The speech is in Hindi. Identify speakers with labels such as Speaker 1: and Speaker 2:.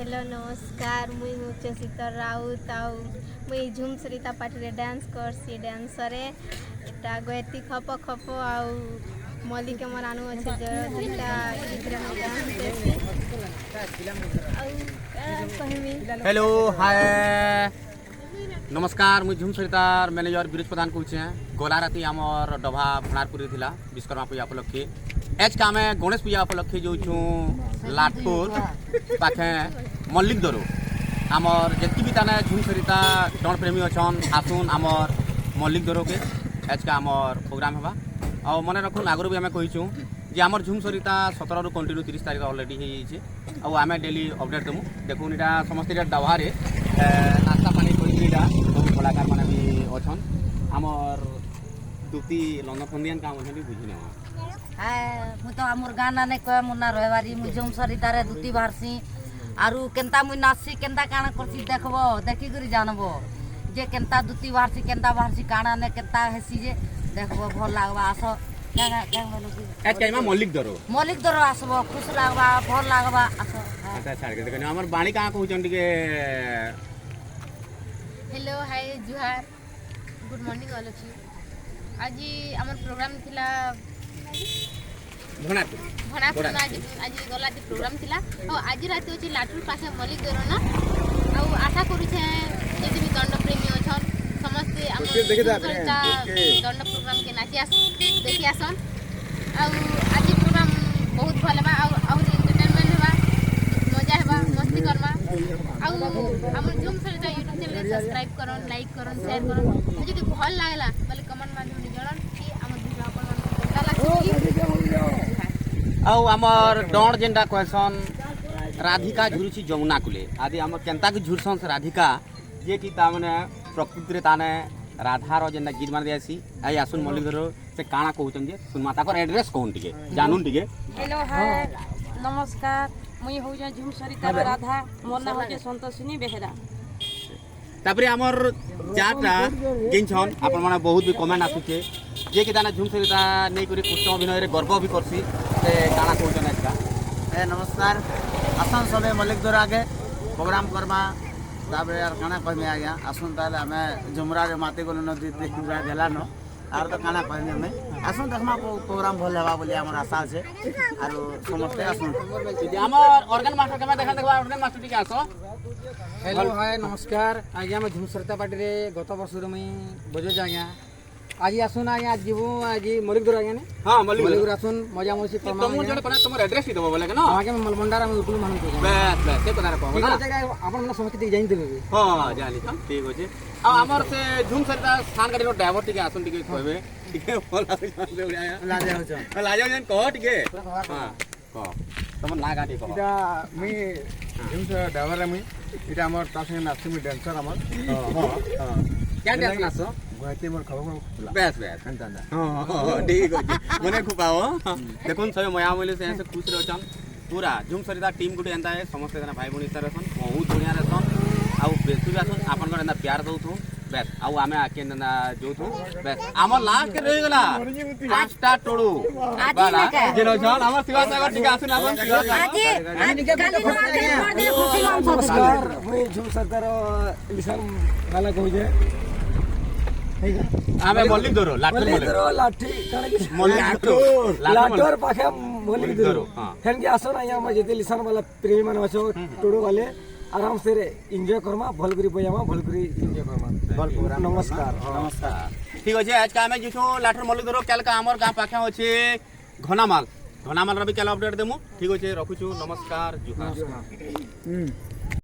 Speaker 1: हेलो नमस्कार मुई हूँ चसितर राउत आउ मुई झुम सरिता पार्टी डांस करसी डांसर एटा गोयती खप खप आउ मलिक मोर आनु अच्छे जयता गीतरे में डांस करसी आउ
Speaker 2: हेलो हाय नमस्कार मुझे झुम सरितार मैनेजर बिरुज प्रधान कहे गला राति आमर डभा भणारपुर थिला विश्वकर्मा पूजा उपलक्षे एज का आम गणेश पूजा उपलक्षे जाऊँ लाटपुर पाखे मल्लिक दरो आमर जितकी भी ताने झुम सरिता डण प्रेमी अच्छन आसुन आमर मल्लिक दरो के एज का आमर प्रोग्राम होगा और मन रखुन आगु भी आम कहीचु जे आमर झुम सरिता 17 रु कंटिन्यू 30 तारीख अलरेडी हो आम डेली अपडेट देमु देखुन इटा समस्त डभारे नास्ता पानी करा सब कलाकार मैंने भी अच्छन आमर दुती लंदन फंदियान काम भी बुझी ना
Speaker 3: मुई तो आमर गाना नहीं कह मुना रही मुझे झुम सरितारे दुती बाहरसी आरु केनता मुई नाचसी केनता काना करसी देखबो देखी करी जानबो जे केनता दुती बाहरसी केनता बाहरसी काना ने केनता हेसी जे देखबो भल लागबा आसो
Speaker 2: मल्लिक
Speaker 3: दरो आसबो खुश लागबा भल लागबा आसो
Speaker 2: अच्छा छाड़ के देखो हमर बाणी का कहउचन टिके
Speaker 1: हेलो हाय जुहार good morning all of you आज आमर प्रोग्राम थिला भणापुर आज गला प्रोग्राम थिला और आज रात होची लाटुर पासे मलिक दरो ना और आशा करूछे जदि भी दंड प्रेमी अछन समस्त आमर दंड प्रोग्राम के नाची आस देखि आसन और आज प्रोग्राम बहुत भल बा और एंटरटेनमेंट हेबा मजा हेबा मस्ती करबा और आमर झुम सरिता यूट्यूब चैनल सब्सक्राइब करन लाइक करन शेयर करन जदि भल लागला बोले कमेंट माध्यम जणन कि आमर वीडियो आपन मन केता लागछि
Speaker 2: आउ आमर डण जेंडा कहसन राधिका झुरुची जमुना कुले आदि आमर केनता के झुरसन से राधिका जे कि ता माने प्रकृति रे ताने राधार जेंडा गीत मान दियासी आई आसुन मल्लिक दरो से काना कहउचन जे सुन माता को एड्रेस कोन टिके जानून टिके
Speaker 4: हेलो हाय नमस्कार मुई हो जा झुम सरिता राधा मोर ना हो जे संतोषिनी बेहेरा
Speaker 2: तापरे आमर चारटा गिनछन आपन माने बहुत भी कमेंट आसुचे जे कि ताना झुम सरिता नै करी कृष्ण अभिनय रे गर्व भी करसी से काना कहउचन एका
Speaker 5: ए नमस्कार आसन सबे मल्लिक दरो आगे प्रोग्राम करमा ताबे यार काना कहमे आज्ञा आसन ताले हमें झुमरा रे माते गोल नदी पूरा देला न आर तो काना कहमे हमें आसन देखमा प्रोग्राम भल हेबा बोली हमर आशा छे आरो समस्त आसन
Speaker 2: हमर ऑर्गन मास्टर के देखा देखबा ऑर्गन मास्टर टिके आसो
Speaker 6: हेलो हाय नमस्कार आज आम झुम सरिता पार्टी रे गत वर्ष मुई बजो आज्ञा आज आसुन आज्ञा आज जीवु आज मल्लिक दरो आज्ञा ने
Speaker 2: हां मल्लिक
Speaker 6: दरो आसुन मजा मौसी
Speaker 2: तुम जने कोना तुम एड्रेस दी देबो बोले के न
Speaker 6: आगे में मलमंडारा में उठलु मान को
Speaker 2: बस बस से कोना कहबो ना
Speaker 6: जगह आपन मन समझ के जानि देबे
Speaker 2: हां जानि हम ठीक होचे आ हमर से झुम सरिता स्थान गाड़ी रो ड्राइवर टिके आसुन टिके कहबे टिके बोला से उड़ाया
Speaker 5: लाजे हो छ
Speaker 2: लाजो जन कह टिके हां कह तुम ना गाड़ी कह
Speaker 7: इटा मी झुम से ड्राइवर मी इटा हमर तासे नाचि मी डांसर हमर
Speaker 2: हां क्या डांस नाचो
Speaker 7: गयते मोर खबर
Speaker 2: बेस बेस हां ठीक होचे मने खुपाओ देखुन सब मया मोले से ऐसे खुश रहछन पूरा झुम सरिता टीम गुटे एंता है समस्त जना भाई बहिनी तरसन बहुत बढ़िया रहसन आउ बेसु आसन आपन को एंता प्यार दउथु बेस आउ आमे आके ना जोथु बेस हमर लास्ट के रहि गेला पांचटा टोडू बाला जे रहछन हमर शिवा सागर ठीक आसन हमर शिवा
Speaker 6: नमस्कार मुई झुम सरिता रो लिसन गाना कहू जे
Speaker 2: आमे मल्लिक दरो लाटुर
Speaker 6: लाठी
Speaker 2: लाटुर
Speaker 6: पाखे मल्लिक दरो फेन के आसो ना हम जेते लिसन वाला प्रेमी मन अछो टोडो वाले आराम से एंजॉय करमा भल करी बजामा भल करी एंजॉय करमा नमस्कार
Speaker 2: ठीक अछि आज का हमें जिठो लाटुर मल्लिक दरो कल का हमर गां पाखे अछि घनामाल रो भी कल अपडेट देमु ठीक अछि रखुछु नमस्कार जुहार